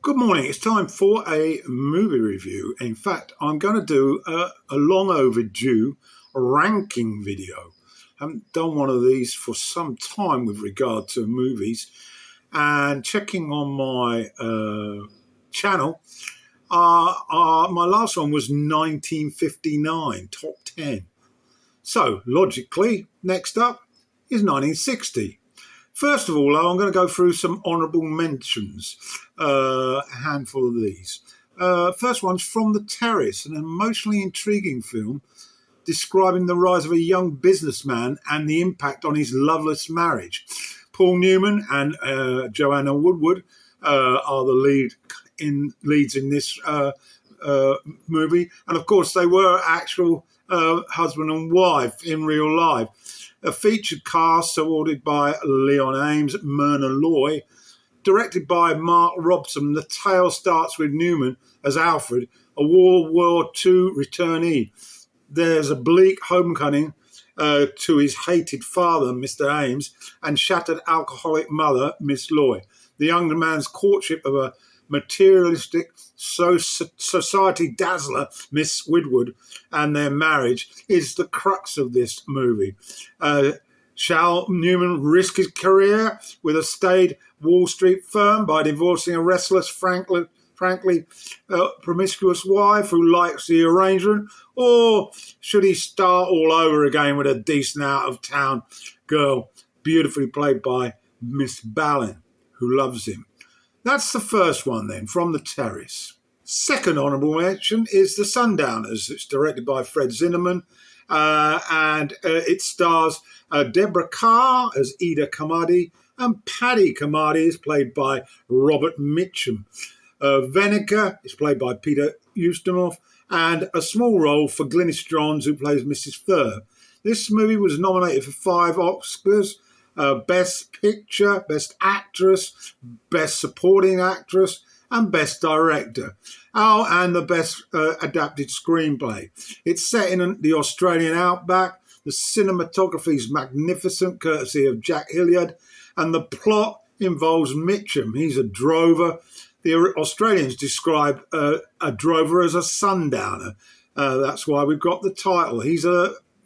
Good morning. It's time for a movie review. In fact, I'm going to do a long overdue ranking video. I haven't done one of these for some time with regard to movies. And checking on my channel, my last one was 1959, top 10. So, logically, next up is 1960. First of all, I'm going to go through some honourable mentions, a handful of these. First one's From the Terrace, an emotionally intriguing film describing the rise of a young businessman and the impact on his loveless marriage. Paul Newman and Joanna Woodward are the leads in this movie. And of course, they were actual husband and wife in real life. A featured cast supported by Leon Ames, Myrna Loy, directed by Mark Robson. The tale starts with Newman as Alfred, a World War II returnee. There's a bleak homecoming to his hated father, Mr. Ames, and shattered alcoholic mother, Miss Loy. The young man's courtship of a materialistic society dazzler, Miss Woodward, and their marriage is the crux of this movie. Shall Newman risk his career with a staid Wall Street firm by divorcing a restless, frankly promiscuous wife who likes the arrangement? Or should he start all over again with a decent out-of-town girl, beautifully played by Miss Ballin, who loves him? That's the first one then, From the Terrace. Second honourable mention is The Sundowners. It's directed by Fred Zinnemann, and it stars Deborah Carr as Ida Kamadi, and Paddy Kamadi is played by Robert Mitchum. Veneker is played by Peter Ustinov, and a small role for Glynis Johns, who plays Mrs. Fur. This movie was nominated for 5 Oscars. Best Picture, Best Actress, Best Supporting Actress, and Best Director. Oh, and the Best Adapted Screenplay. It's set in the Australian outback. The cinematography is magnificent, courtesy of Jack Hilliard, and the plot involves Mitchum. He's a drover. The Australians describe a drover as a sundowner. That's why we've got the title. He's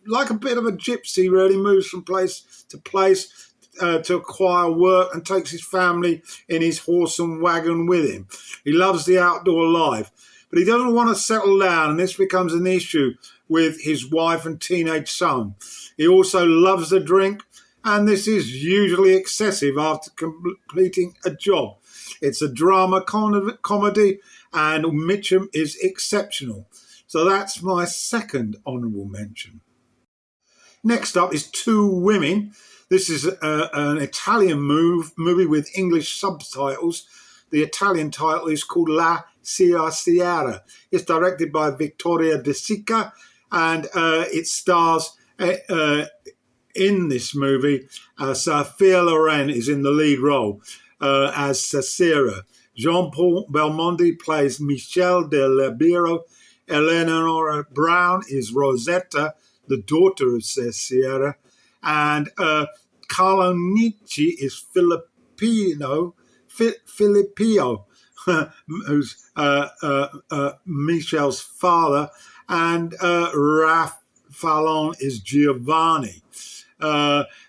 like a bit of a gypsy, really, moves from place to place to acquire work and takes his family in his horse and wagon with him. He loves the outdoor life, but he doesn't want to settle down, and this becomes an issue with his wife and teenage son. He also loves the drink, and this is usually excessive after completing a job. It's a drama comedy, and Mitchum is exceptional. So that's my second honourable mention. Next up is Two Women. This is an Italian movie with English subtitles. The Italian title is called La Sierra. It's directed by Vittoria De Sica, and it stars in this movie. Sophia Loren is in the lead role as Cesera. Jean-Paul Belmondi plays Michel de Libero. Eleanor Brown is Rosetta, the daughter of Cesera, and Carlo Nietzsche is Filippo, who's Michel's father, and Raph Fallon is Giovanni.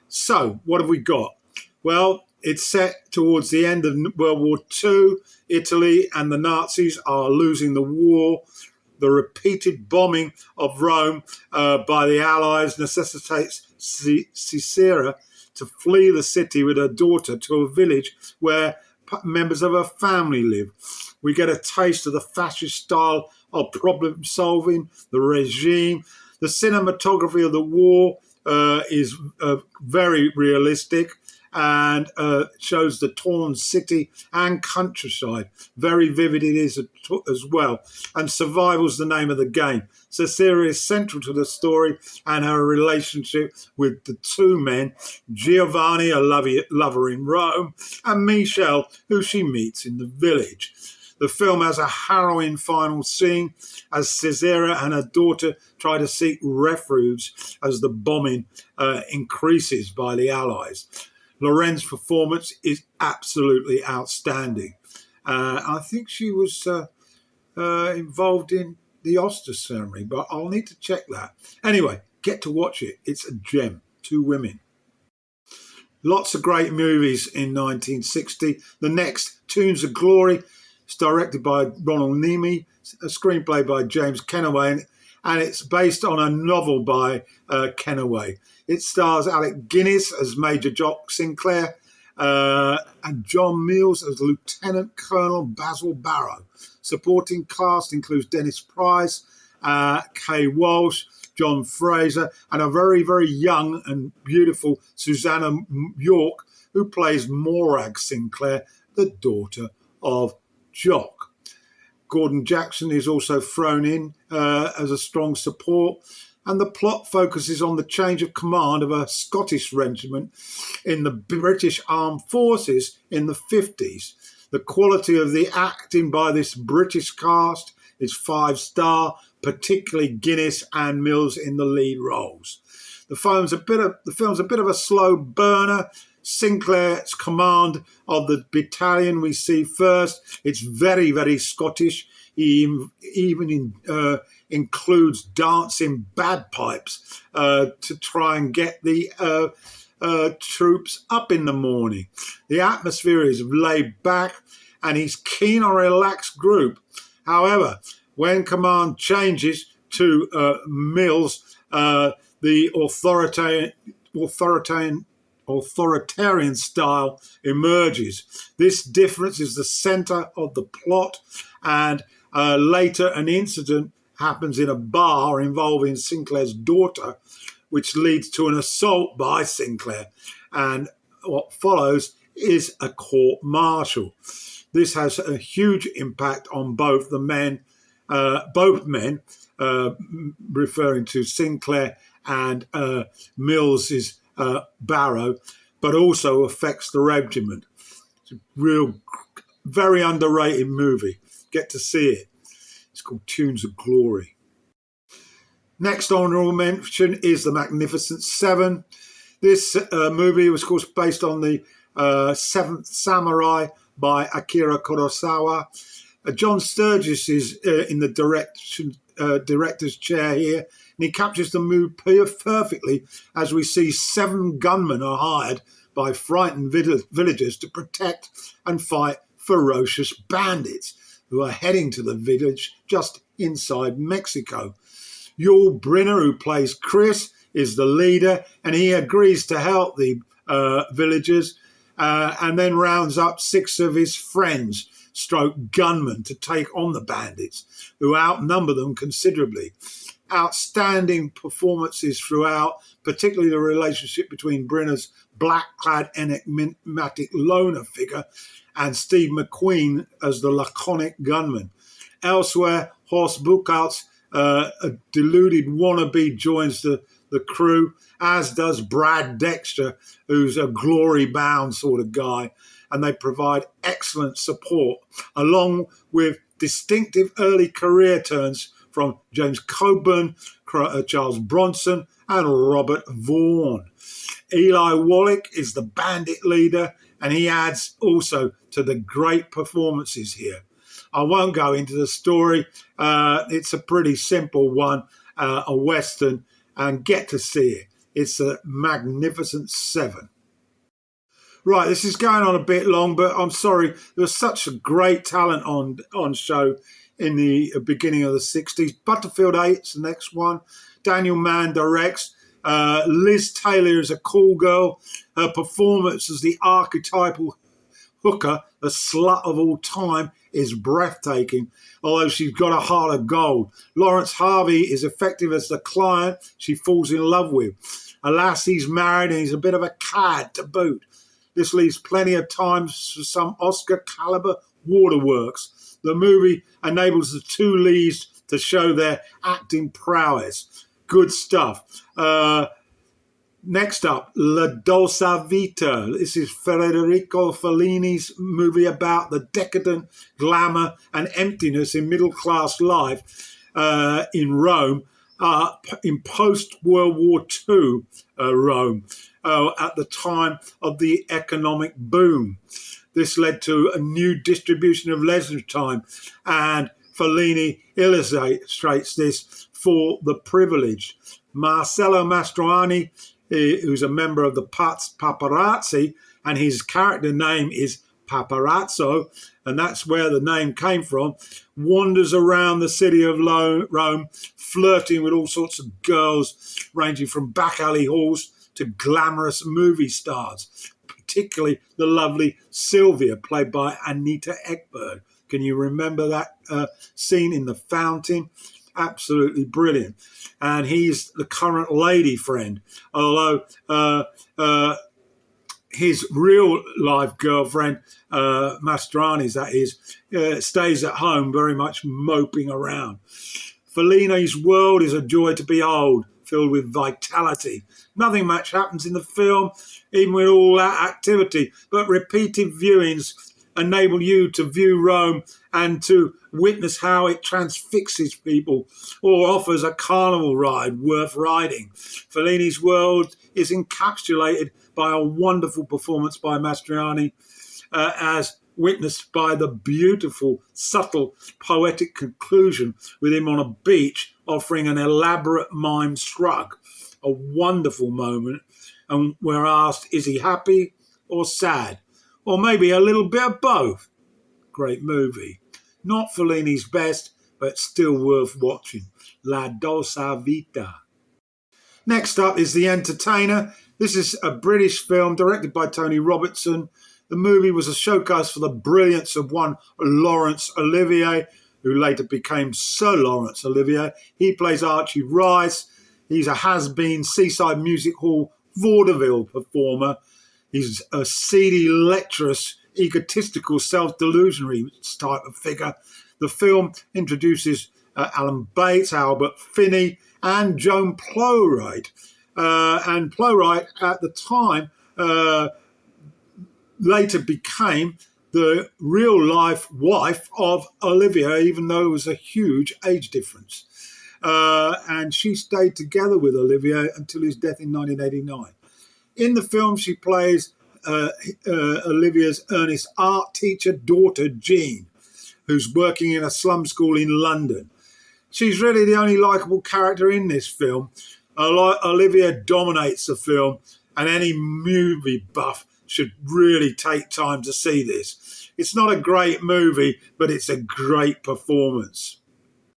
So, what have we got? Well, it's set towards the end of World War II. Italy and the Nazis are losing the war. The repeated bombing of Rome by the Allies necessitates Cesera to flee the city with her daughter to a village where members of her family live. We get a taste of the fascist style of problem solving, the regime. The cinematography of the war is very realistic and shows the torn city and countryside. Very vivid it is as well. And survival's the name of the game. Cesera is central to the story and her relationship with the two men, Giovanni, a lover in Rome, and Michel, who she meets in the village. The film has a harrowing final scene as Cesera and her daughter try to seek refuge as the bombing increases by the Allies. Loren's performance is absolutely outstanding. I think she was involved in the Oscar ceremony, but I'll need to check that. Anyway, get to watch it. It's a gem. Two women. Lots of great movies in 1960. The next, Tunes of Glory, it's directed by Ronald Neame, a screenplay by James Kennaway, and it's based on a novel by Kennaway. It stars Alec Guinness as Major Jock Sinclair and John Mills as Lieutenant Colonel Basil Barrow. Supporting cast includes Dennis Price, Kay Walsh, John Fraser, and a very, very young and beautiful Susanna York, who plays Morag Sinclair, the daughter of Jock. Gordon Jackson is also thrown in as a strong support, and the plot focuses on the change of command of a Scottish regiment in the British Armed Forces in the 50s. The quality of the acting by this British cast is 5-star, particularly Guinness and Mills in the lead roles. The film's a bit of a slow burner. Sinclair's command of the battalion we see first. It's very, very Scottish. He even includes dancing bagpipes to try and get the troops up in the morning. The atmosphere is laid back and he's keen on a relaxed group. However, when command changes to Mills, the authoritarian style emerges. This difference is the centre of the plot, and later an incident happens in a bar involving Sinclair's daughter, which leads to an assault by Sinclair, and what follows is a court-martial. This has a huge impact on both men, referring to Sinclair and Mills's Barrow, but also affects the regiment. It's a real, very underrated movie. Get to see it. It's called Tunes of Glory. Next honourable mention is The Magnificent Seven. This movie was, of course, based on the Seventh Samurai by Akira Kurosawa. John Sturges is in the director's chair here, and he captures the mood perfectly as we see 7 gunmen are hired by frightened villagers to protect and fight ferocious bandits who are heading to the village just inside Mexico. Yul Brynner, who plays Chris, is the leader, and he agrees to help the villagers and then rounds up 6 of his friends, stroke gunmen, to take on the bandits, who outnumber them considerably. Outstanding performances throughout, particularly the relationship between Brynner's black-clad enigmatic loner figure and Steve McQueen as the laconic gunman. Elsewhere, Horst Buchholz, a deluded wannabe, joins the crew, as does Brad Dexter, who's a glory-bound sort of guy, and they provide excellent support, along with distinctive early career turns from James Coburn, Charles Bronson, and Robert Vaughn. Eli Wallach is the bandit leader, and he adds also to the great performances here. I won't go into the story. It's a pretty simple one, a Western, and get to see it. It's a Magnificent Seven. Right, this is going on a bit long, but I'm sorry. There was such a great talent on show in the beginning of the 60s. Butterfield 8's the next one. Daniel Mann directs. Liz Taylor is a cool girl. Her performance as the archetypal hooker, the slut of all time, is breathtaking, although she's got a heart of gold. Lawrence Harvey is effective as the client she falls in love with. Alas, he's married and he's a bit of a cad to boot. This leaves plenty of time for some Oscar-caliber waterworks. The movie enables the 2 leads to show their acting prowess. Good stuff. Next up, La Dolce Vita. This is Federico Fellini's movie about the decadent glamour and emptiness in middle-class life in Rome, in post-World War II Rome, at the time of the economic boom. This led to a new distribution of leisure time, and Fellini illustrates this for The Privileged. Marcello Mastroianni, who's a member of the Paparazzi, and his character name is Paparazzo, and that's where the name came from, wanders around the city of Rome, flirting with all sorts of girls, ranging from back alley halls to glamorous movie stars, particularly the lovely Sylvia, played by Anita Ekberg. Can you remember that scene in the fountain? Absolutely brilliant. And he's the current lady friend, although his real life girlfriend, Mastroianni's that is, stays at home very much moping around. Fellini's world is a joy to behold, filled with vitality. Nothing much happens in the film, even with all that activity, but repeated viewings enable you to view Rome and to witness how it transfixes people or offers a carnival ride worth riding. Fellini's world is encapsulated by a wonderful performance by Mastroianni, as witnessed by the beautiful, subtle, poetic conclusion with him on a beach offering an elaborate mime shrug. A wonderful moment, and we're asked, is he happy or sad? Or maybe a little bit of both. Great movie. Not Fellini's best, but still worth watching. La Dolce Vita. Next up is The Entertainer. This is a British film directed by Tony Robertson. The movie was a showcase for the brilliance of one Laurence Olivier, who later became Sir Laurence Olivier. He plays Archie Rice. He's a has-been Seaside Music Hall vaudeville performer. He's a seedy, lecherous, egotistical, self-delusionary type of figure. The film introduces Alan Bates, Albert Finney, and Joan Plowright. And Plowright, at the time, later became the real-life wife of Olivia, even though it was a huge age difference. And she stayed together with Olivia until his death in 1989. In the film, she plays Olivia's earnest art teacher daughter, Jean, who's working in a slum school in London. She's really the only likeable character in this film. Olivia dominates the film, and any movie buff should really take time to see this. It's not a great movie, but it's a great performance.